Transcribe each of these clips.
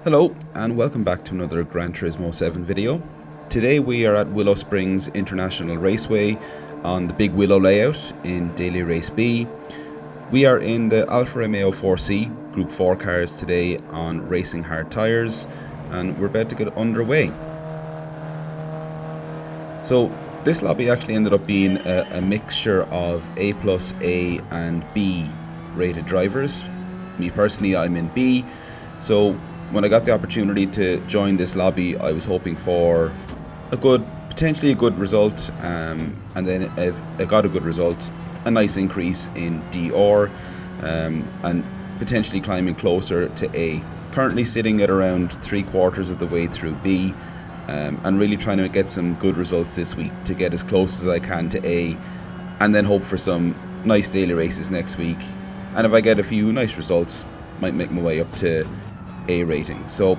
Hello and welcome back to another Gran Turismo 7 video. Today we are at Willow Springs International Raceway on the Big Willow layout in Daily Race B. We are in the Alfa Romeo 4C Group 4 cars today on racing hard tyres, and we're about to get underway. So this lobby actually ended up being a mixture of A+, A and B rated drivers. Me personally, I'm in B, so when I got the opportunity to join this lobby, I was hoping for potentially a good result, and then if I got a good result, a nice increase in DR, and potentially climbing closer to A. Currently sitting at around 3/4 of the way through B, and really trying to get some good results this week to get as close as I can to A, and then hope for some nice daily races next week. And if I get a few nice results, might make my way up to A rating. So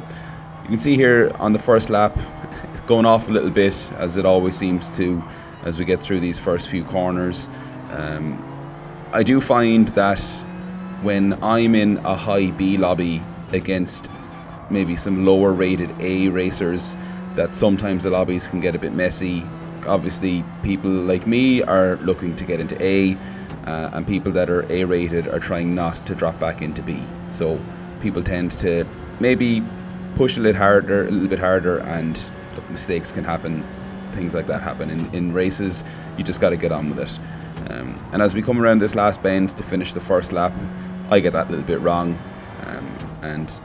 you can see here on the first lap, it's going off a little bit, as it always seems to as we get through these first few corners. I do find that when I'm in a high B lobby against maybe some lower rated A racers, that sometimes the lobbies can get a bit messy. Obviously people like me are looking to get into A, and people that are A rated are trying not to drop back into B. So people tend to maybe push a little bit harder, and look, mistakes can happen. Things like that happen in races. You just got to get on with it. And as we come around this last bend to finish the first lap, I get that little bit wrong, and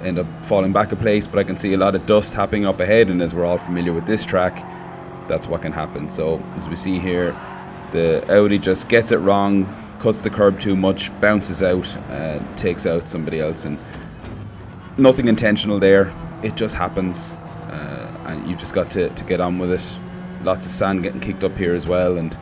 end up falling back a place. But I can see a lot of dust happening up ahead, and as we're all familiar with this track, that's what can happen. So as we see here, the Audi just gets it wrong, cuts the curb too much, bounces out, takes out somebody else, and nothing intentional there. It just happens, and you just got to get on with it. Lots of sand getting kicked up here as well, and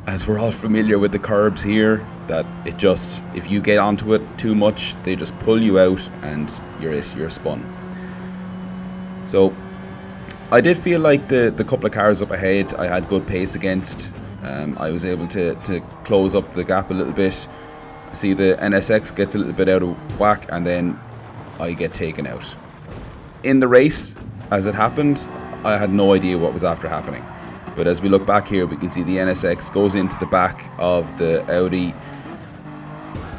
as we're all familiar with the curbs here, that it just, if you get onto it too much, they just pull you out and you're spun. So I did feel like the couple of cars up ahead I had good pace against. I was able to close up the gap a little bit. See, the NSX gets a little bit out of whack, and then I get taken out. In the race, as it happened, I had no idea what was after happening. But as we look back here, we can see the NSX goes into the back of the Audi.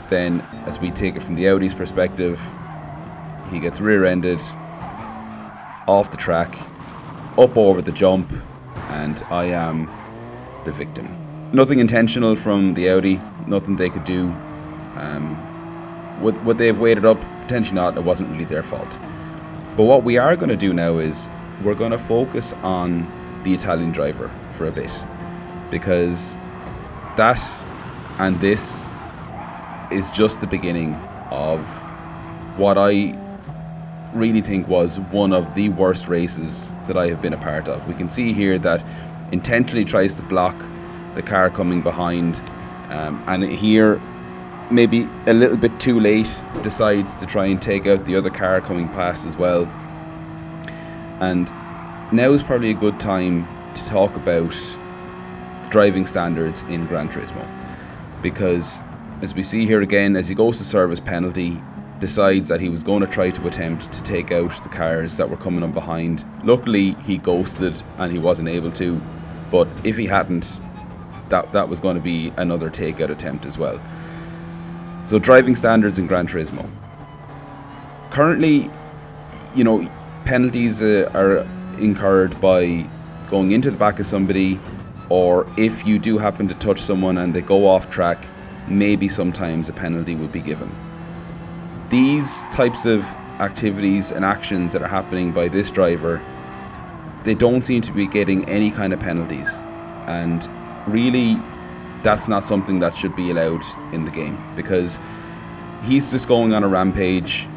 Then, as we take it from the Audi's perspective, he gets rear-ended, off the track, up over the jump, and I am the victim. Nothing intentional from the Audi, nothing they could do. Would they have waited up? Potentially not. It wasn't really their fault. But what we are going to do now is we're going to focus on the Italian driver for a bit, because that and this is just the beginning of what I really think was one of the worst races that I have been a part of. We can see here that intentionally tries to block the car coming behind, and here, maybe a little bit too late, decides to try and take out the other car coming past as well. And now is probably a good time to talk about the driving standards in Gran Turismo, because as we see here again, as he goes to serve his penalty, decides that he was going to try to attempt to take out the cars that were coming up behind. Luckily he ghosted and he wasn't able to, but if he hadn't, that was going to be another takeout attempt as well. So driving standards in Gran Turismo. Currently, penalties are incurred by going into the back of somebody, or if you do happen to touch someone and they go off track, maybe sometimes a penalty will be given. These types of activities and actions that are happening by this driver, they don't seem to be getting any kind of penalties, and really that's not something that should be allowed in the game, because he's just going on a rampage,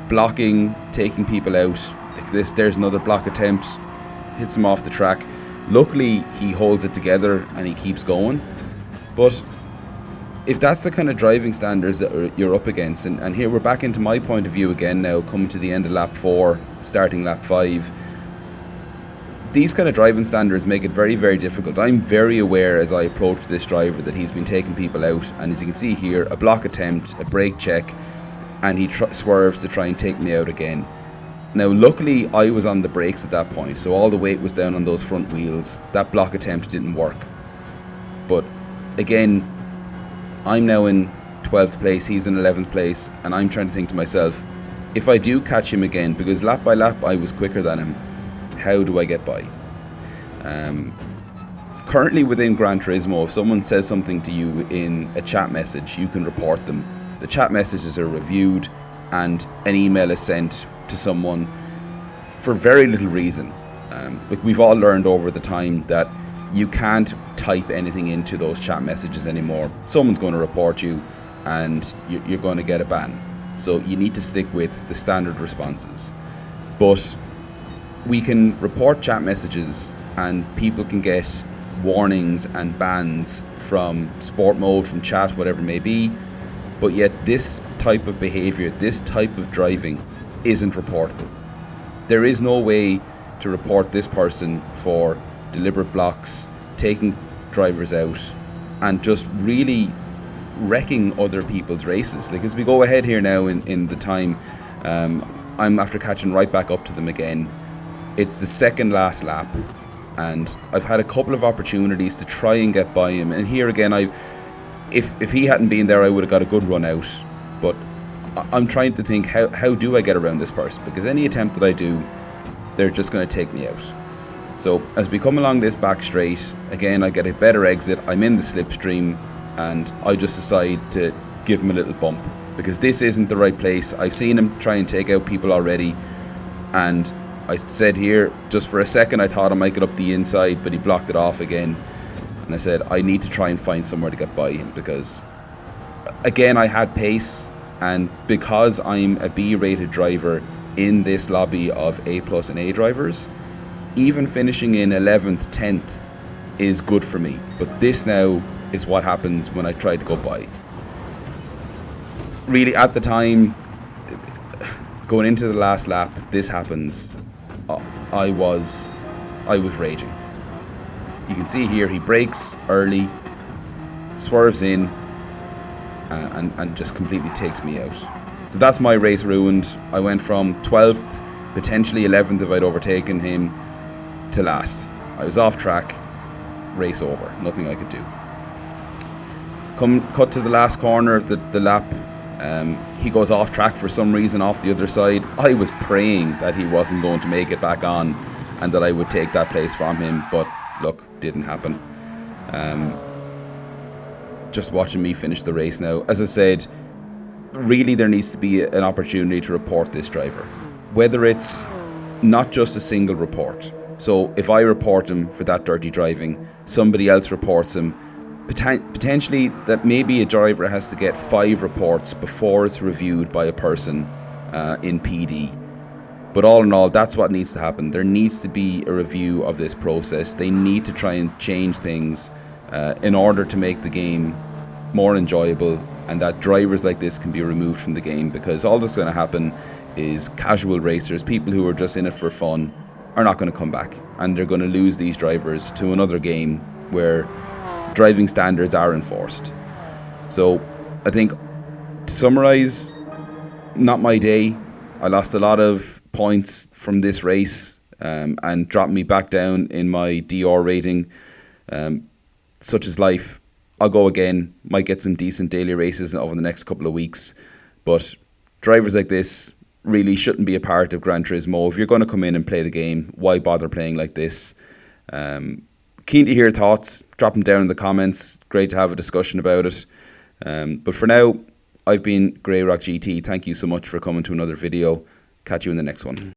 blocking, taking people out. Like this, there's another block attempt, hits him off the track. Luckily he holds it together and he keeps going. But if that's the kind of driving standards that you're up against, and here we're back into my point of view again now, coming to the end of lap 4, starting lap 5, these kind of driving standards make it very, very difficult. I'm very aware as I approach this driver that he's been taking people out, and as you can see here, a block attempt, a brake check, and he swerves to try and take me out again. Now luckily I was on the brakes at that point, so all the weight was down on those front wheels. That block attempt didn't work. But again, I'm now in 12th place, he's in 11th place, and I'm trying to think to myself, if I do catch him again, because lap by lap I was quicker than him, how do I get by? Currently within Gran Turismo, if someone says something to you in a chat message, you can report them. The chat messages are reviewed and an email is sent to someone for very little reason. Like we've all learned over the time that you can't type anything into those chat messages anymore. Someone's going to report you and you're going to get a ban. So you need to stick with the standard responses. But we can report chat messages and people can get warnings and bans from sport mode, from chat, whatever it may be. But yet this type of behaviour, this type of driving isn't reportable. There is no way to report this person for deliberate blocks, taking drivers out, and just really wrecking other people's races. Like as we go ahead here now in the time, I'm after catching right back up to them again. It's the second last lap, and I've had a couple of opportunities to try and get by him. And here again, if he hadn't been there, I would have got a good run out. But I'm trying to think, how do I get around this person? Because any attempt that I do, they're just going to take me out. So as we come along this back straight, again, I get a better exit. I'm in the slipstream, and I just decide to give him a little bump because this isn't the right place. I've seen him try and take out people already, and I said here, just for a second, I thought I might get up the inside, but he blocked it off again. And I said, I need to try and find somewhere to get by him because, again, I had pace. And because I'm a B-rated driver in this lobby of A+ and A drivers, even finishing in 11th, 10th is good for me. But this now is what happens when I try to go by. Really, at the time, going into the last lap, this happens. I was raging. You can see here he brakes early, swerves in, and just completely takes me out. So that's my race ruined. I went from 12th, potentially 11th if I'd overtaken him, to last. I was off track, race over, nothing I could do. Cut to the last corner of the lap. He goes off track for some reason off the other side. I was praying that he wasn't going to make it back on and that I would take that place from him, but look, didn't happen. Just watching me finish the race now. As I said, really there needs to be an opportunity to report this driver. Whether it's not just a single report. So if I report him for that dirty driving, somebody else reports him, potentially that maybe a driver has to get 5 reports before it's reviewed by a person in PD. But all in all, that's what needs to happen. There needs to be a review of this process. They need to try and change things in order to make the game more enjoyable, and that drivers like this can be removed from the game, because all that's going to happen is casual racers, people who are just in it for fun, are not going to come back, and they're going to lose these drivers to another game where driving standards are enforced. So I think, to summarise, not my day. I lost a lot of points from this race and dropped me back down in my DR rating. Such is life. I'll go again, might get some decent daily races over the next couple of weeks, but drivers like this really shouldn't be a part of Gran Turismo. If you're going to come in and play the game, why bother playing like this? Keen to hear thoughts, drop them down in the comments. Great to have a discussion about it. But for now, I've been Grey Rock GT. Thank you so much for coming to another video. Catch you in the next one.